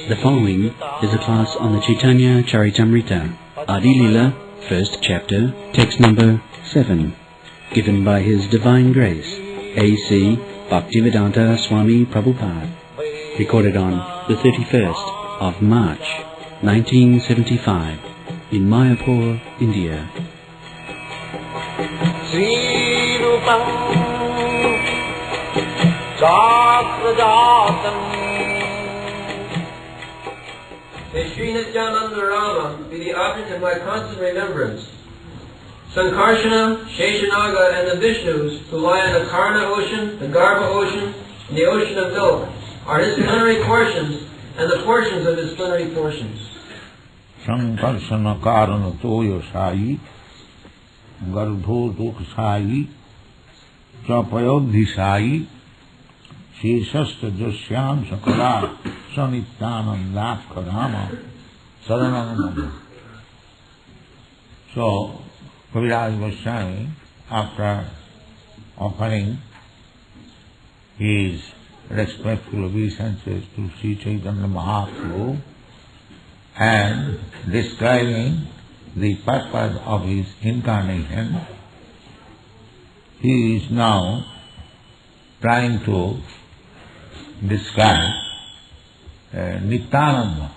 The following is a class on the Chaitanya Charitamrita, Adi-Lila, first chapter, text number 7, given by His Divine Grace, A.C. Bhaktivedanta Swami Prabhupada, recorded on the 31st of March, 1975, in Mayapur, India. Sri Rupam Chakrajatam. May Sri Nityananda Rama be the object of my constant remembrance. Sankarsana, Sesa Naga, and the Visnus, who lie in the Karana Ocean, the Garbha Ocean, and the Ocean of Milk, are his plenary portions, and the portions of his plenary portions. Sankarsana Karana Ocean, Garbha Ocean, Chapayodhisai, Sesa Naga, Sri Nityananda Rama, Saranam. So, Kaviraj Goswami, after offering his respectful obeisances to Sri Chaitanya Mahaprabhu and describing the purpose of his incarnation, he is now trying to describe Nityananda,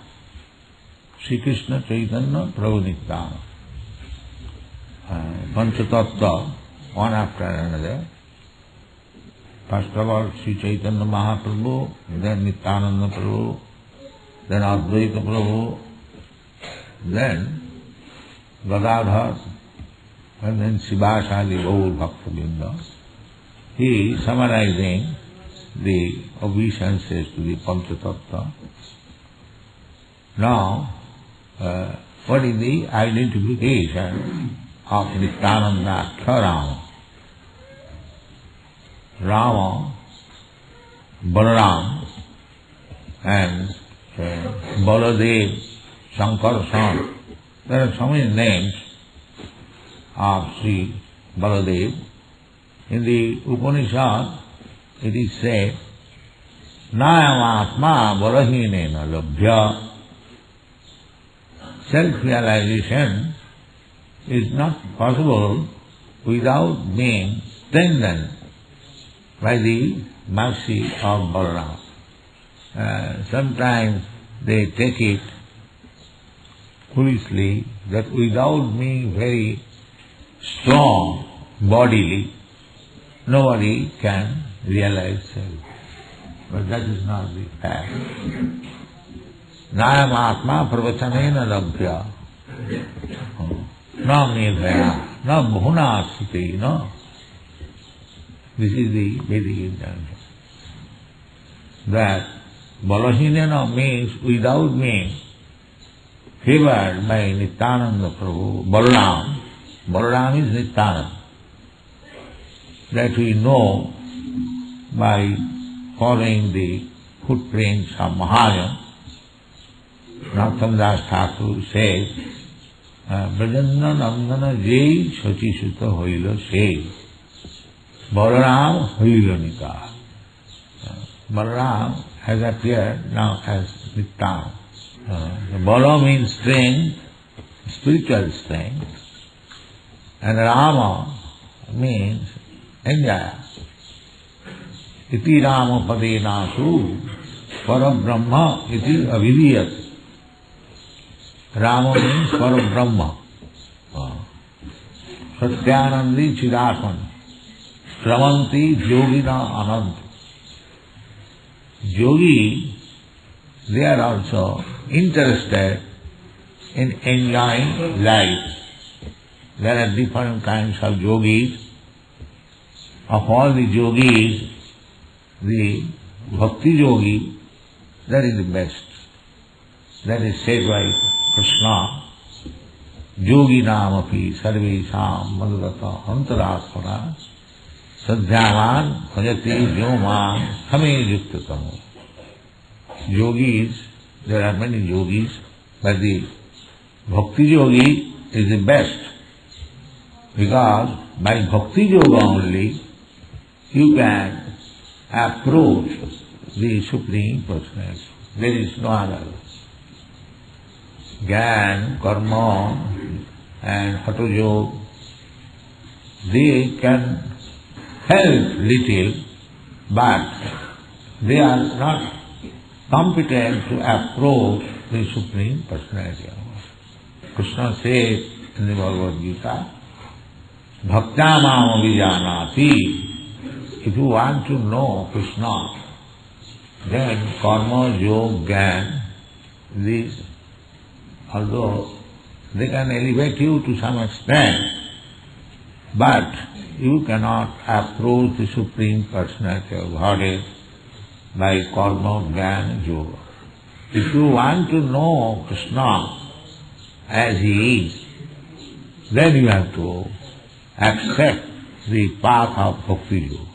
Sri Krishna Chaitanya Prabhu Nityananda. Panchatattva, one after another. First of all, Sri Chaitanya Mahaprabhu, then Nityananda Prabhu, then Advaita Prabhu, then Gadadhar, and then Sivasali Gaur Bhakta-vrinda. He is summarizing the obeisances to the Panchatattva. Now, what is the identification of Nityananda Rama? Rama, Balaram, and Baladev, Sankarsana. There are so many names of Sri Baladev. In the Upanishad, it is said, Nayam Atma Balahinena Labhya. Self-realization is not possible without being strengthened by the mercy of Balaram. Sometimes they take it foolishly that without being very strong bodily, nobody can realize self. But that is not the fact. Nayam Atma Pravachanena Labhya. Na Medhaya, na Bhuna Siti, no. This is the Vedic injunction. That Balahinena means without being favored by Nityananda Prabhu, Balaram is Nityananda. That we know by following the footprints of Mahajan. Narottam Das Thakur says, Brajanna Nandana Jai Sachi Sutta Hoila Se Balaram Hoila Nika. Balaram has appeared now as Nityananda. Bala means strength, spiritual strength, and Rama means enjoy. Iti Rama Padenasu Parabrahma iti avidiyat. Rama means Parabrahma. Satyanandi Chidatman. Shravanti Yogina Anant. Yogi, they are also interested in enjoying life. There are different kinds of yogis. Of all the yogis, the Bhakti yogi, that is the best. That is said by Krishna, Yogi Namapi Sarvesham Madhurata Antaratmana Sadhyaman Bhajati Yoman Hame Yuktatamu. Yogis, there are many yogis, but the Bhakti yogi is the best, because by bhakti yoga only you can approach the Supreme Personality. There is no other. Gyan, karma and hatha yoga, they can help little, but they are not competent to approach the Supreme Personality of God. Krishna says in the Bhagavad Gita, Bhakta mam avijanati. If you want to know Krishna, then karma, yoga, gyan, these, although they can elevate you to some extent, but you cannot approach the Supreme Personality of Godhead by karma, gyan and yoga. If you want to know Krishna as He is, then you have to accept the path of Bhakti Yoga.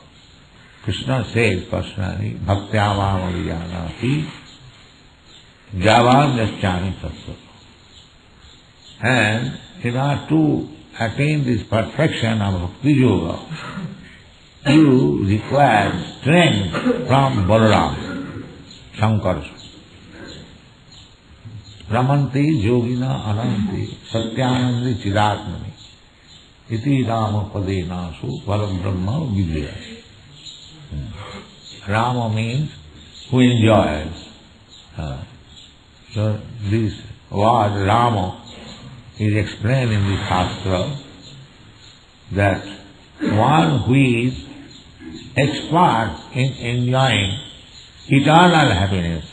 Krishna says personally, Bhaktyamam avijanati javam yaschami tattva. And in order to attain this perfection of Bhakti Yoga, you require strength from Balaram, Sankarsana. Ramanti yogina ananti satyanandi chidatmani iti rama padenasu param brahma vidyas. Rama means who enjoys. So this word Rama is explained in the Shastra that one who is expert in enjoying eternal happiness,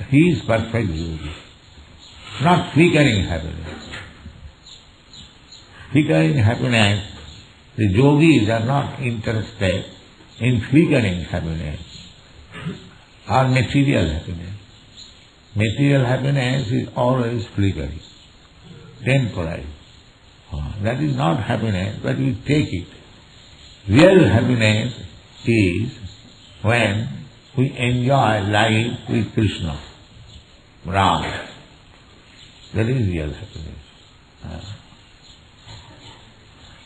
he is perfect yogi, not flickering happiness. Flickering happiness, the yogis are not interested in flickering happiness or material happiness. Material happiness is always flickering, temporary. That is not happiness, but we take it. Real happiness is when we enjoy life with Krishna, Rama. That is real happiness.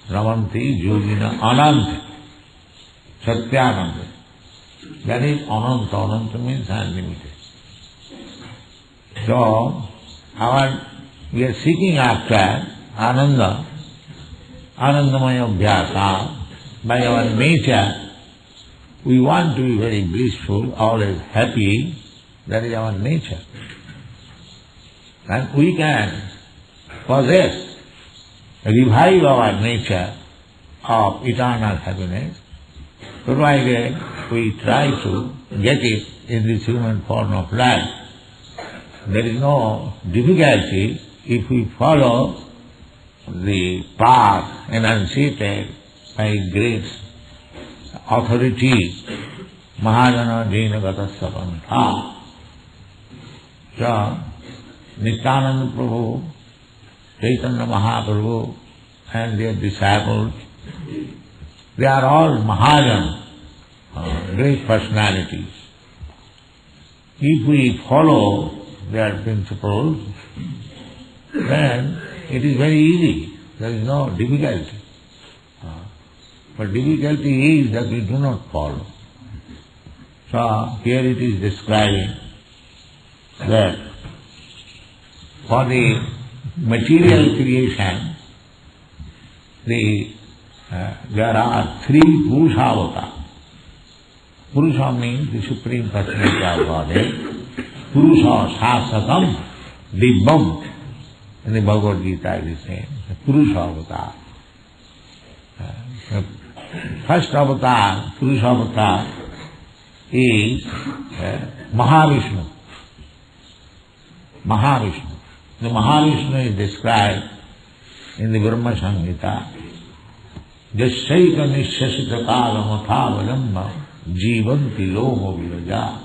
Ramanti yogina ananta satyananda. That is ananta. Ananta means unlimited. So, we are seeking after ananda, anandamaya abhyasa. By our nature, we want to be very blissful, always happy. That is our nature. And we can possess, revive our nature of eternal happiness, provided we try to get it in this human form of life. There is no difficulty if we follow the path enunciated by great authorities, Mahajana Dina Gatasya Pantha. So, Nityananda Prabhu, Chaitanya Mahaprabhu and their disciples, they are all Mahajana, great personalities. If we follow their principles, then it is very easy. There is no difficulty. But difficulty is that we do not follow. So here it is describing that for the material creation, there are three Purusha. Purusha means the Supreme Personality of Godhead. Purusha Sasatam Dibbam. In the Bhagavad Gita it is saying, Purusha Avatar. First avatar, Purusha avatar, is Mahavishnu. Mahavishnu. The Mahavishnu is described in the Brahma Samhita. Jasyaika nishasita kala mathavalamba jivanti lomo viraja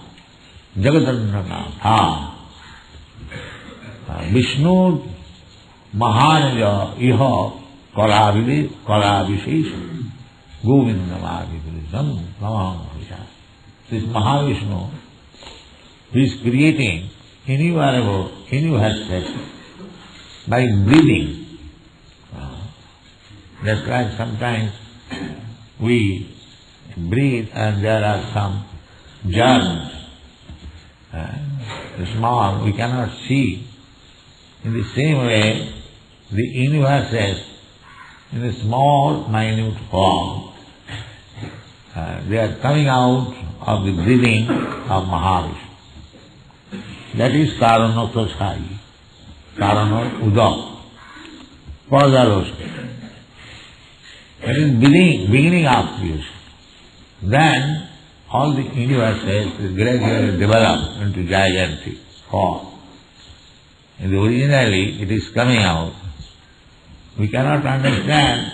jagadannanatha. Vishnu Mahanaja iha Kalabhishesha Govindamadipurisam Namaham. This Mahavishnu, he is creating innumerable universes by breathing. Just like sometimes we breathe and there are some germs, small, we cannot see. In the same way, the universes in a small, minute form, they are coming out of the breathing of Mahavishnu. That is Karana Ocean, Karana Udak, further ocean. That is beginning of creation. Then all the universes gradually develop into gigantic form. And originally it is coming out. We cannot understand.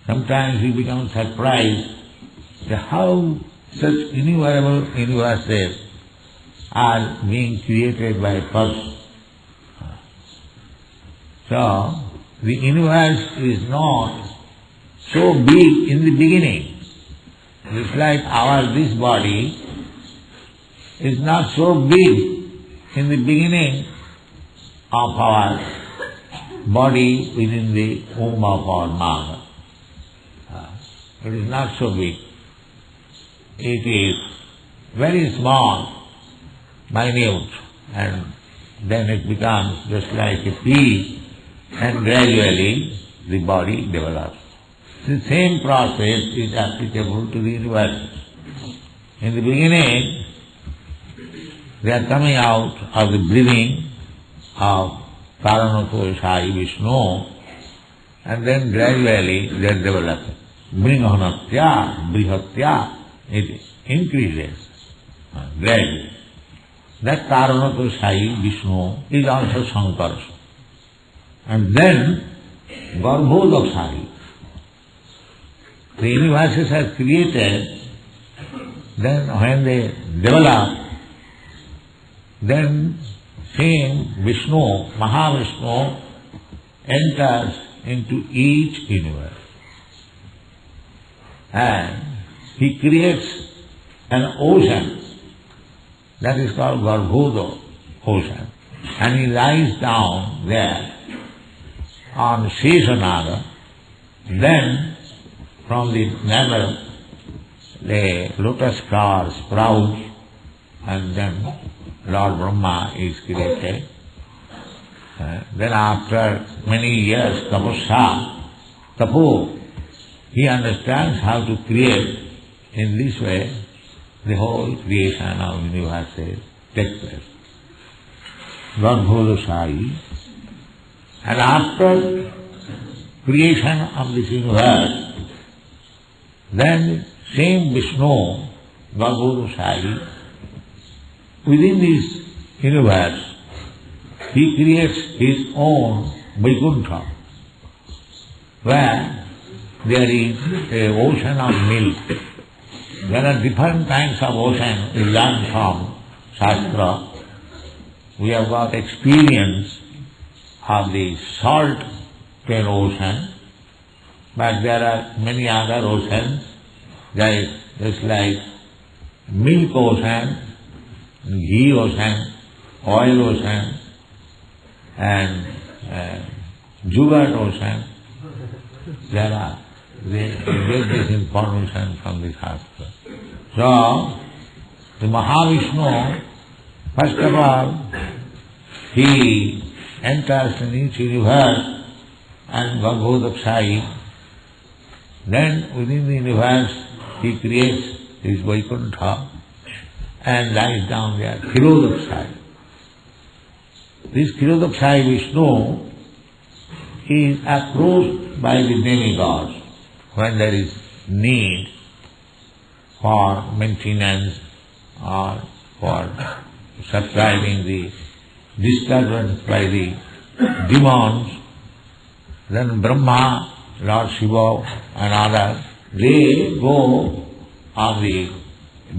Sometimes we become surprised at how such innumerable universes are being created by a person. So, the universe is not so big in the beginning. It's like this body is not so big in the beginning of our body within the womb of our mother. It is not so big. It is very small, minute, and then it becomes just like a pea, and gradually the body develops. The same process is applicable to the universe. In the beginning, they are coming out of the breathing of Karana Ocean, Visnus, and then gradually they are developing. Bringanatya, Brihatya, it increases gradually. That Karana Ocean, Visnus, is also Sankarsana. And then Garbha Ocean. The universes are created, then when they develop, then same Vishnu, Mahavishnu, enters into each universe. And he creates an ocean, that is called Garbha Ocean. And he lies down there on Sesa Naga. Then from the navel, the lotus flower sprouts, and then Lord Brahma is created. Then after many years, tapo, he understands how to create. In this way, the whole creation of universes takes place. Garbha Ocean. And after creation of this universe, then same Vishnu, Garbha Ocean, within this universe, he creates his own Vaikuntha, where there is an ocean of milk. There are different kinds of ocean we learn from Shastra. We have got experience of the salt plain ocean, but there are many other oceans, just like milk ocean, ghee ocean, oil ocean, and yogurt ocean. They get this information from the Shastra. So, the Mahavishnu, first of all, he enters in each universe and Garbha Ocean. Then within the universe, he creates his Vaikuntha and lies down there, Kshirodakshai. This Kshirodakshai Vishnu is approached by the demigods when there is need for maintenance or for subsiding the disturbance by the demons. Then Brahma, Lord Shiva and others, they go on the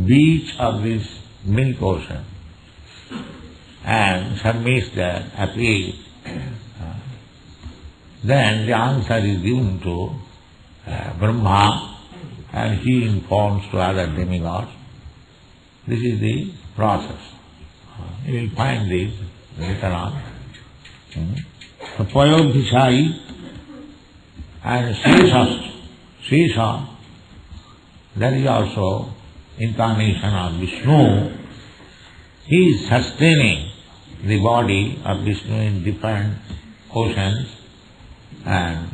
beach of this milk ocean and submit their appeal. Then the answer is given to Brahma, and he informs to other demigods. This is the process. You will find this later on. So Payodhisai and Sesa, that is also incarnation of Vishnu. He is sustaining the body of Vishnu in different oceans, and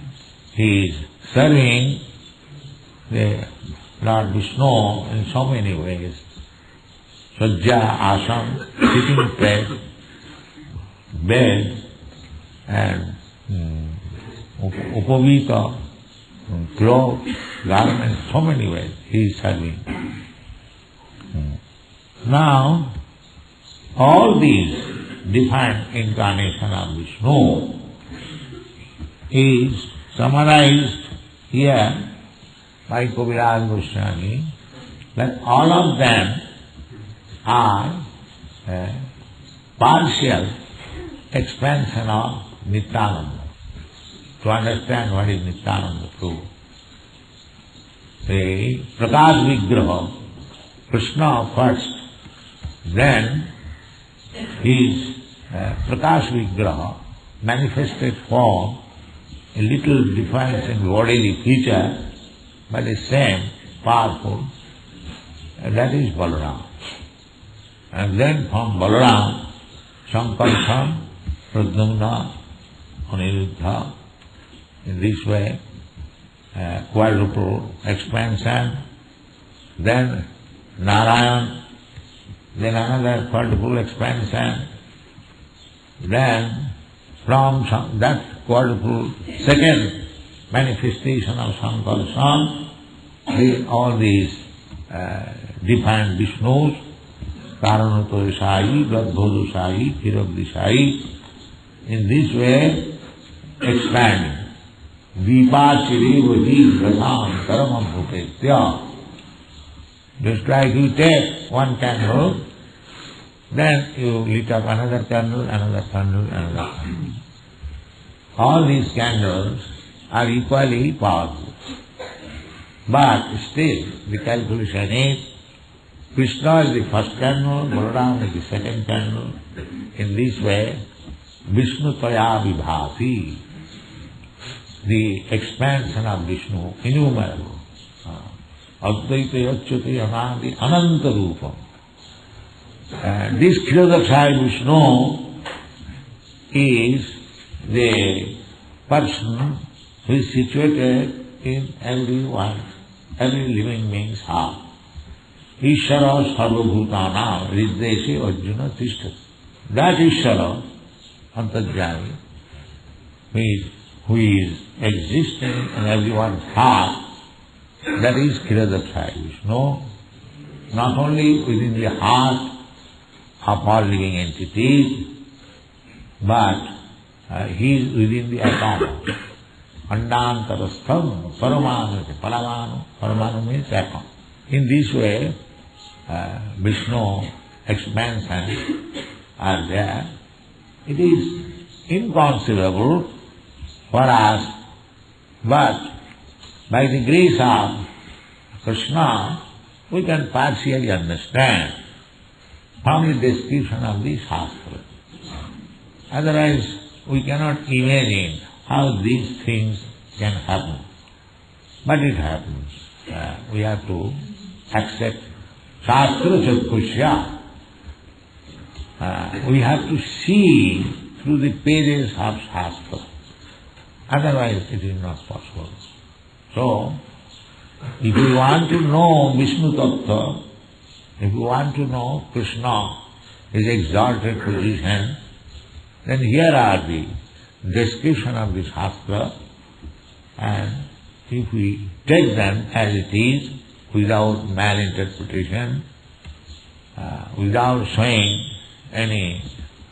he is serving the Lord Vishnu in so many ways. Sajja, asam, sitting place, bed, and upavita, clothes, garments, so many ways he is serving. Now, all these different incarnations of Vishnu is summarized here by Kaviraj Goswami, that all of them are partial expansion of Nityananda. To understand what is Nityananda true, the Prakash Vigraha, Krishna first, then his Prakash Vigraha, manifested form, a little difference in bodily feature, but the same, powerful, that is Balaram. And then from Balaram, Sankarsana, Pradyumna, Aniruddha, in this way, quadruple expansion, then Narayan, then another quadruple expansion, then from that quadruple second manifestation of Sankarsana, all these different Vishnus, Karana Ocean, Garbha Ocean, VedaBase, in this way expanding. Vipachiri vahi prasam karamam bhupetya. Just like you take one candle, then you lit up another candle, another candle, another candle. All these candles are equally powerful. But still, the calculation is, Krishna is the first candle, Balaram is the second candle. In this way, Vishnu Taya Vibhasi, the expansion of Vishnu, innumerable. Advaita Yachyati Anandi Ananta Rupam. This Kshirodakshaya Vishnu is the person who is situated in everyone, every living being's heart. Ishara Sarvabhutanam Riddeshe Arjuna Tishtat. That Ishara, Antarjami, who is existing in everyone's heart, that is Kshirodakshaya Vishnu, not only within the heart of all living entities, but he is within the atom. Andantarastham paramanu, paramanu means atom. In this way, Vishnu expansion are there. It is inconceivable for us, but by the grace of Krishna, we can partially understand from the description of the Shastra. Otherwise, we cannot imagine how these things can happen. But it happens. We have to accept Shastra Chakushya. We have to see through the pages of Shastra. Otherwise, it is not possible. So, if you want to know Vishnu Tattva, if you want to know Krishna, his exalted position, then here are the description of the Shastra, and if we take them as it is, without malinterpretation, without showing any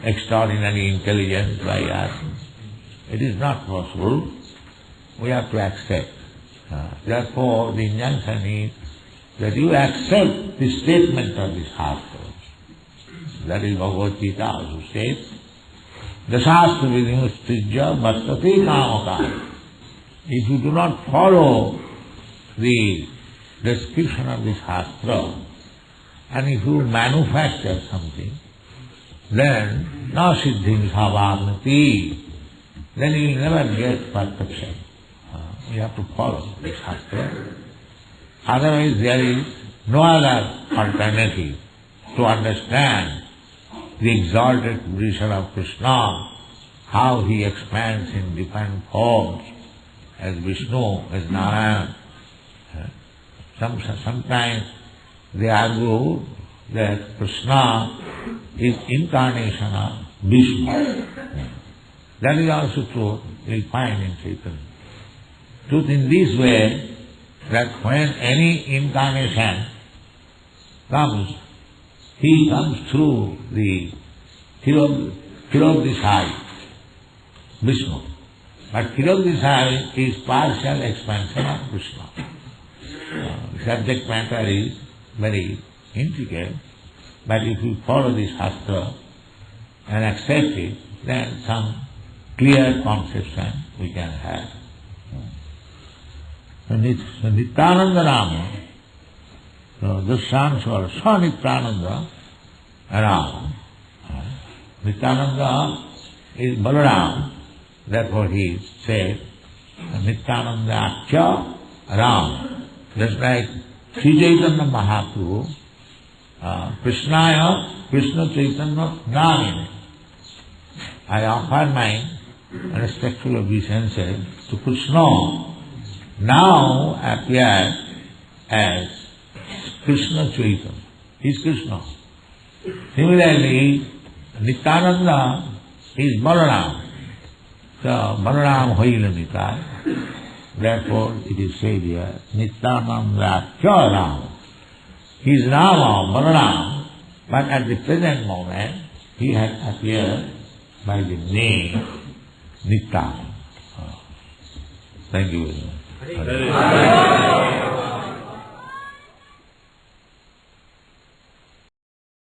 extraordinary intelligence by us, it is not possible. We have to accept. Therefore, the injunction is that you accept the statement of the Shastra. That is Bhagavad Gita also says, the Shastra vidinustijya vartate kamaka. If you do not follow the description of the Shastra, and if you manufacture something, then na siddhim savāgnati, then you will never get perfection. You have to follow the Shastra. Otherwise there is no other alternative to understand the exalted position of Krishna, how he expands in different forms, as Vishnu, as Narayana. Sometimes they argue that Krishna is incarnation of Vishnu. That is also true, you will find in Chaitanya. Truth in this way, that when any incarnation comes, he comes through the Tirobdisai, Vishnu. But Tirobdisai is partial expansion of Krishna. The subject matter is very intricate, but if you follow this Shastra and accept it, then some clear conception we can have. So Nityananda Rama, so this stands for Sri Nityananda Rama. Nityananda is Balaram, therefore he said Nityananda Kya Rama. Just like Sri Chaitanya Mahaprabhu, Krishnaya Krishna Chaitanya Namini. I offer my respectful obeisances to Krishna, now appeared as Krishna Chaitanya. He is Krishna. Similarly, Nityananda is Balaram. So Balaram Hoila Nitai. Therefore it is said here, Nityananda Kya Rama. He is Rama, Balaram, but at the present moment he has appeared by the name Nityananda. Thank you very much.